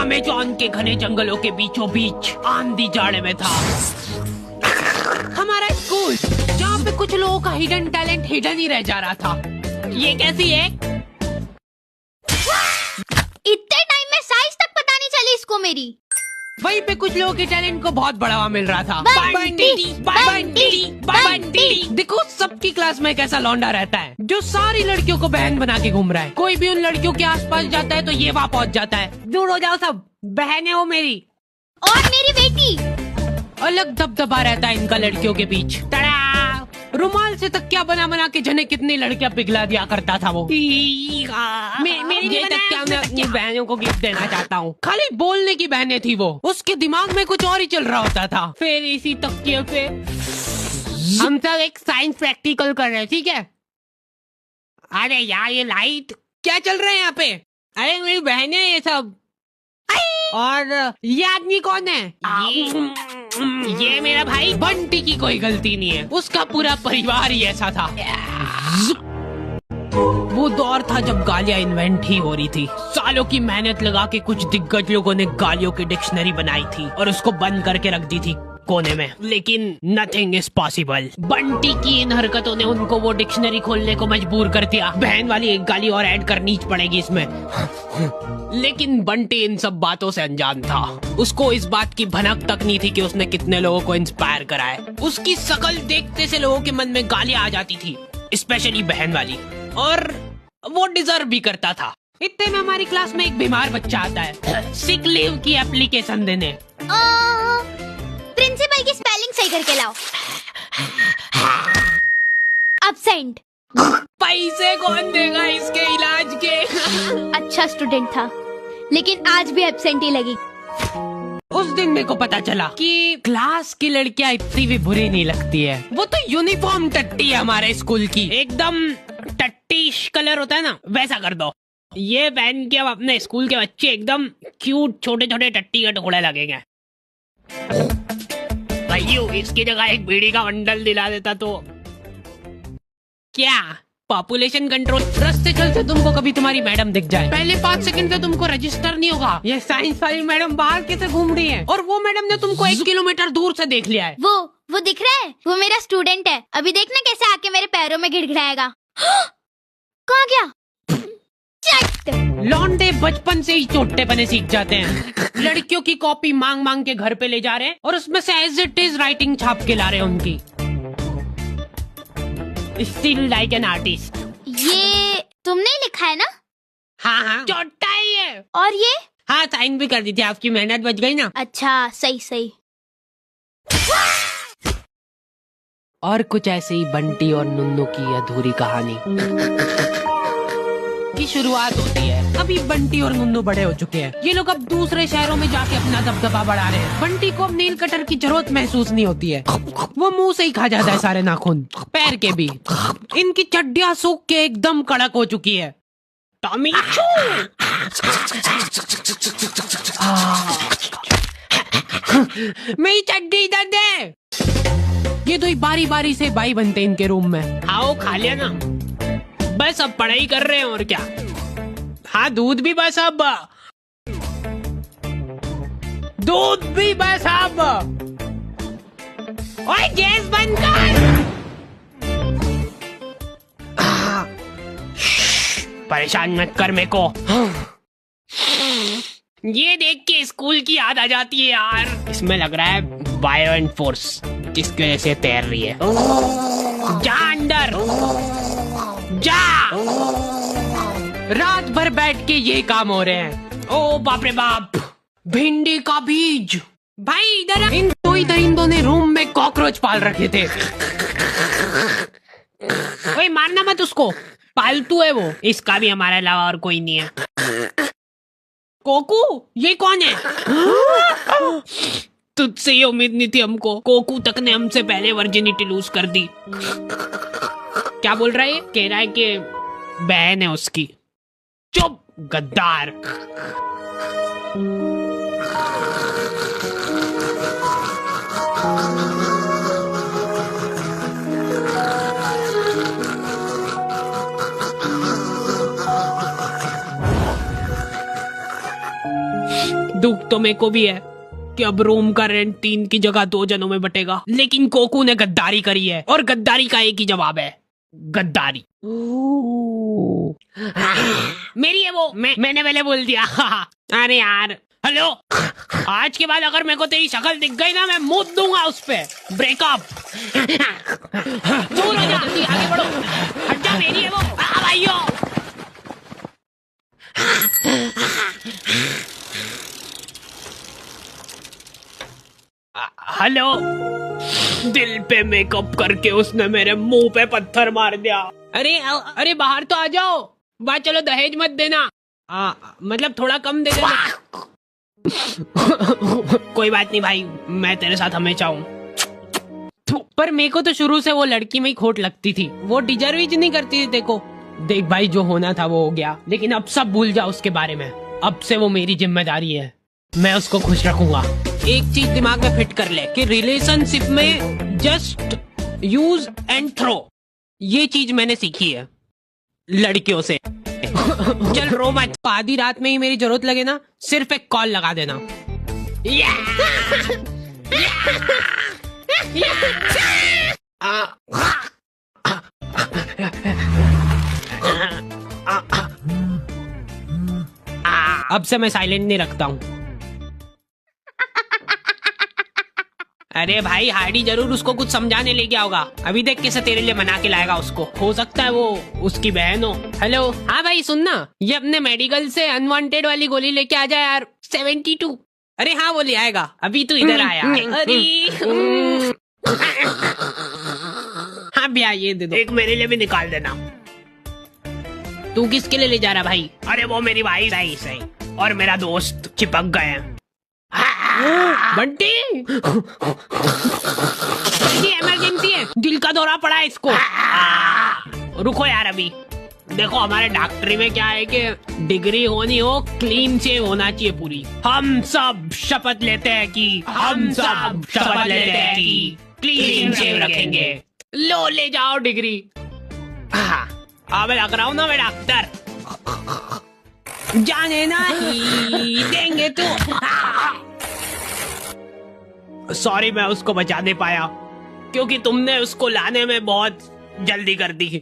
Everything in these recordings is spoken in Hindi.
अमेज़न के घने जंगलों के बीचों बीच आंधी जाड़े में था हमारा स्कूल, जहाँ पे कुछ लोगों का हिडन टैलेंट हिडन ही रह जा रहा था। ये कैसी है? इतने टाइम में साइज तक पता नहीं चली इसको मेरी। वहीं पे कुछ लोगों के टैलेंट को बहुत बढ़ावा मिल रहा था। बंटी। देखो सबकी क्लास में एक ऐसा लौंडा रहता है जो सारी लड़कियों को बहन बना के घूम रहा है। कोई भी उन लड़कियों के आसपास जाता है तो ये वहाँ पहुँच जाता है। दूर हो जाओ सब, बहनें हो मेरी। और मेरी बेटी। अलग दबदबा रहता है इनका लड़कियों के बीच। तड़ा रुमाल से तकिया बना बना के जने कितनी लड़कियां पिघला दिया करता था वो। मेरी ये तकिया मैं अपनी बहनों को गिफ्ट देना चाहता हूँ। खाली बोलने की बहनें थी वो, उसके दिमाग में कुछ और ही चल रहा होता था। फिर इसी तकिए पे हम सब एक साइंस प्रैक्टिकल कर रहे, ठीक है? अरे यार ये लाइट क्या चल रहा है यहाँ पे? अरे मेरी बहनें ये सब। और ये आदमी कौन है? ये मेरा भाई बंटी की कोई गलती नहीं है, उसका पूरा परिवार ही ऐसा था। वो दौर था जब गालियां इन्वेंट ही हो रही थी। सालों की मेहनत लगा के कुछ दिग्गज लोगों ने गालियों की डिक्शनरी बनाई थी और उसको बंद करके रख दी थी कोने में, लेकिन नथिंग इज पॉसिबल। बंटी की इन हरकतों ने उनको वो डिक्शनरी खोलने को मजबूर कर दिया। बहन वाली एक गाली और ऐड करनी पड़ेगी इसमें। लेकिन बंटी इन सब बातों से अनजान था। उसको इस बात की भनक तक नहीं थी कि उसने कितने लोगों को इंस्पायर करा है। उसकी शकल देखते से लोगों के मन में गालियां आ जाती थी, स्पेशली बहन वाली, और वो डिजर्व भी करता था। इतने में हमारी क्लास में एक बीमार बच्चा आता है सिक लीव की एप्लीकेशन देने। प्रिंसिपल की स्पेलिंग सही करके लाओ। एब्सेंट। पैसे कौन देगा इसके इलाज के? अच्छा स्टूडेंट था, लेकिन आज भी एब्सेंट ही लगी। उस दिन मेरे को पता चला कि क्लास की लड़कियां इतनी भी बुरी नहीं लगती है। वो तो यूनिफॉर्म टट्टी है हमारे स्कूल की, एकदम टट्टीश कलर होता है ना, वैसा कर दो। ये पहन के अब अपने स्कूल के बच्चे एकदम क्यूट छोटे छोटे टट्टी के टुकड़े लगेंगे। भाइयों इसकी जगह एक बीड़ी का बंडल दिला देता तो क्या पॉपुलेशन कंट्रोल। रास्ते चलते तुमको कभी तुम्हारी मैडम दिख जाए, पहले 5 सेकंड से तुमको रजिस्टर नहीं होगा ये साइंस वाली मैडम बाहर कैसे घूम रही है, और वो मैडम ने तुमको 1 किलोमीटर दूर से देख लिया है। वो दिख रहा है, वो मेरा स्टूडेंट है। अभी देखना कैसे आके मेरे पैरों में गिड़गिड़ाएगा। कहाँ गया? लौंडे बचपन से ही चोटे पने सीख जाते हैं। लड़कियों की कॉपी मांग मांग के घर पे ले जा रहे हैं और उसमें से एज इट इज राइटिंग छाप के ला रहे हैं उनकी। Still like an artist. ये तुमने लिखा है ना? हाँ चोटा ही है। और ये? हाँ साइन भी कर दी थी, आपकी मेहनत बच गई ना। अच्छा सही। और कुछ ऐसे ही बंटी और नुन्नू की अधूरी कहानी की शुरुआत होती है। अभी बंटी और नुन्नू बड़े हो चुके हैं। ये लोग अब दूसरे शहरों में जाके अपना दबदबा बढ़ा रहे हैं। बंटी को अब नेल कटर की जरूरत महसूस नहीं होती है, वो मुंह से ही खा जाता है सारे नाखून, पैर के भी। इनकी चड्डियां सूख के एकदम कड़क हो चुकी है। टॉमी मेरी चड्डी इधर दे। ये दो बारी बारी से भाई बनते इनके रूम में। आओ खा लिया ना, बस अब पढ़ाई कर रहे हैं और क्या। हाँ दूध भी बस अब, दूध भी बस अब। ओए गैस बंद कर। परेशान मत कर मेरे को। ये देख के स्कूल की याद आ जाती है यार। इसमें लग रहा है वायलेंट फोर्स जिसकी वजह से तैर रही है। जा अंदर जा। रात भर बैठ के ये काम हो रहे हैं। ओ बाप रे बाप, भिंडी का बीज। भाई इधर इन दो ने रूम में कॉकरोच पाल रखे थे। ओए मारना मत उसको, पालतू है वो, इसका भी हमारे अलावा और कोई नहीं है। कोकू ये कौन है? तुझसे ये उम्मीद नहीं थी हमको। कोकू तक ने हमसे पहले वर्जिनिटी लूज कर दी। क्या बोल रहा है? कह रहा है कि बहन है उसकी। चुप गद्दार। दुख तो मेरे को भी है कि अब रूम का रेंट 3 की जगह 2 जनों में बटेगा, लेकिन कोकू ने गद्दारी करी है और गद्दारी का एक ही जवाब है, गद्दारी। मेरी है वो, मैंने पहले बोल दिया। अरे यार, हेलो, आज के बाद अगर मेरे को तेरी शक्ल दिख गई ना, मैं मुंह दूंगा उस पे। ब्रेकअप। दूर हो जा, आगे बढ़ो, हट जा, मेरी है वो। भाइयों, हेलो। दिल पे मेकअप करके उसने मेरे मुंह पे पत्थर मार दिया। अरे बाहर तो आ जाओ। बात चलो, दहेज मत देना। मतलब थोड़ा कम दे देना। कोई बात नहीं भाई, मैं तेरे साथ हमेशा हूँ। पर मेरे को तो शुरू से वो लड़की में ही खोट लगती थी। वो डिजर्व ही नहीं करती थी। देखो देख भाई, जो होना था वो हो गया, लेकिन अब सब भूल जाओ उसके बारे में। अब से वो मेरी जिम्मेदारी है, मैं उसको खुश रखूंगा। एक चीज दिमाग में फिट कर ले कि रिलेशनशिप में जस्ट यूज एंड थ्रो, ये चीज मैंने सीखी है लड़कियों से। चल रो मत, आधी रात में ही मेरी जरूरत लगे ना, सिर्फ एक कॉल लगा देना। अब से मैं साइलेंट नहीं रखता हूँ। अरे भाई, हार्डी जरूर उसको कुछ समझाने ले गया होगा। अभी देख कैसे तेरे लिए मना के लाएगा उसको। हो सकता है वो उसकी बहन हो। हेलो, हाँ भाई सुनना, ये अपने मेडिकल से अनवांटेड वाली गोली लेके आ जा यार, 72। अरे हाँ, वो ले आएगा। अभी तू इधर आया। अरे हाँ भैया, ये दे दो। एक मेरे लिए भी निकाल देना। तू किसके लिए ले जा रहा भाई? अरे वो मेरी भाई सही और मेरा दोस्त चिपक गए हैं। बंटी, इमरजेंसी है, दिल का दौरा पड़ा है इसको। रुको यार, अभी देखो हमारे डॉक्टरी में क्या है कि डिग्री होनी हो, क्लीन शेव होना चाहिए पूरी। हम सब शपथ लेते हैं कि क्लीन शेव रखेंगे। लो, ले जाओ डिग्री। अब लग रहा हूँ ना मैं डॉक्टर। जाने ना ही देंगे तो। सॉरी, मैं उसको बचा नहीं पाया क्योंकि तुमने उसको लाने में बहुत जल्दी कर दी।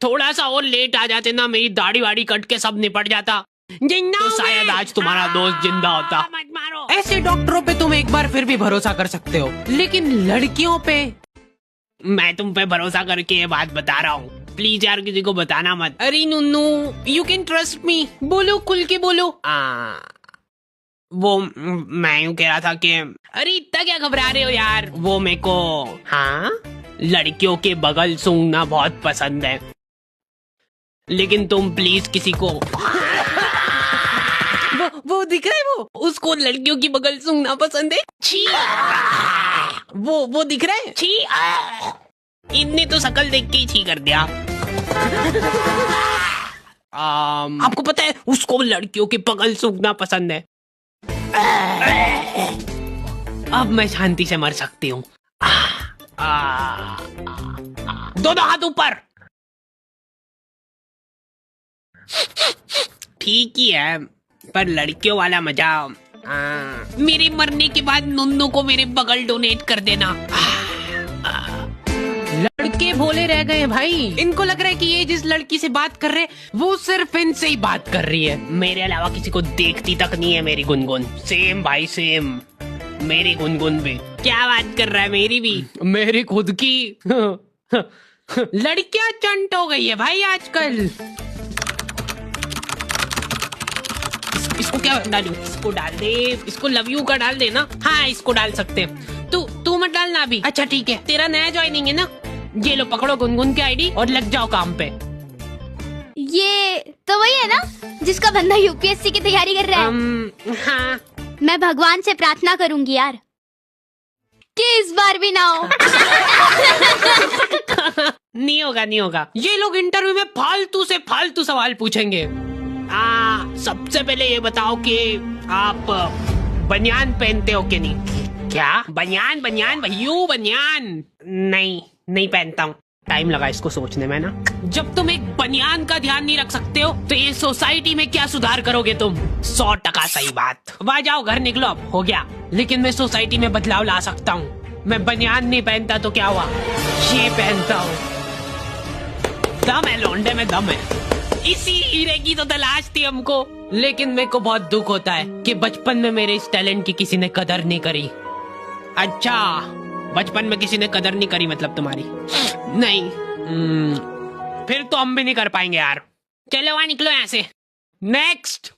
थोड़ा सा और लेट आ जाते ना, मेरी दाढ़ी वाड़ी कट के सब निपट जाता, तो शायद आज तुम्हारा दोस्त जिंदा होता। मत मारो। ऐसे डॉक्टरों पे तुम एक बार फिर भी भरोसा कर सकते हो, लेकिन लड़कियों पे मैं तुम पे भरोसा करके ये बात बता रहा हूँ। प्लीज यार, किसी को बताना मत। अरे नुन्नू, यू कैन ट्रस्ट मी। बोलो, खुल के बोलो। वो मैं यूँ कह रहा था कि अरे इतना क्या घबरा रहे हो यार, वो मेरे को लड़कियों के बगल सूंघना बहुत पसंद है, लेकिन तुम प्लीज किसी को वो दिख रहा है, वो उसको लड़कियों की बगल सूंघना पसंद है। छी, वो दिख रहा है। छी, इनने तो शकल देख के ही छी कर दिया। आपको पता है उसको लड़कियों की बगल सूंघना पसंद है। अब मैं शांति से मर सकती हूँ। दोनों हाथ ऊपर। ठीक ही है, पर लड़कियों वाला मजा। मेरे मरने के बाद नुन्नू को मेरे बगल डोनेट कर देना। लड़के भोले रह गए भाई, इनको लग रहा है कि ये जिस लड़की से बात कर रहे वो सिर्फ इनसे ही बात कर रही है, मेरे अलावा किसी को देखती तक नहीं है मेरी गुनगुन। सेम भाई सेम, मेरी गुनगुन भी। क्या बात कर रहा है, मेरी भी, मेरी खुद की। लड़कियां चंट हो गई है भाई आजकल। इसको क्या डालूं? इसको डाल दे, इसको लव यू का डाल दे ना। हाँ, इसको डाल सकते हैं। तू मत डालना अभी। अच्छा ठीक है, तेरा नया ज्वाइनिंग है ना। ये लो, पकड़ो गुनगुन की आईडी और लग जाओ काम पे। ये तो वही है ना जिसका बंदा यूपीएससी की तैयारी कर रहा है। हाँ। मैं भगवान से प्रार्थना करूंगी यार कि इस बार भी ना हो। नहीं होगा। ये लोग इंटरव्यू में फालतू से फालतू सवाल पूछेंगे। सबसे पहले ये बताओ कि आप बनियान पहनते हो कि नहीं? क्या बनियान भैयू? बनियान नहीं पहनता हूँ। टाइम लगा इसको सोचने में ना। जब तुम एक बनियान का ध्यान नहीं रख सकते हो तो ये सोसाइटी में क्या सुधार करोगे तुम? 100% सही बात। वाह जाओ घर निकलो, अब हो गया। लेकिन मैं सोसाइटी में बदलाव ला सकता हूँ। मैं बनियान नहीं पहनता तो क्या हुआ, ये पहनता हूँ। दम है लौंडे में, दम है। इसी हीरे की तो तलाश थी हमको। लेकिन मेरे को बहुत दुख होता है कि बचपन में मेरे इस टैलेंट की किसी ने कदर नहीं करी। अच्छा, बचपन में किसी ने कदर नहीं करी मतलब तुम्हारी? नहीं, फिर तो हम भी नहीं कर पाएंगे यार। चलो वहां निकलो यहाँ से। नेक्स्ट।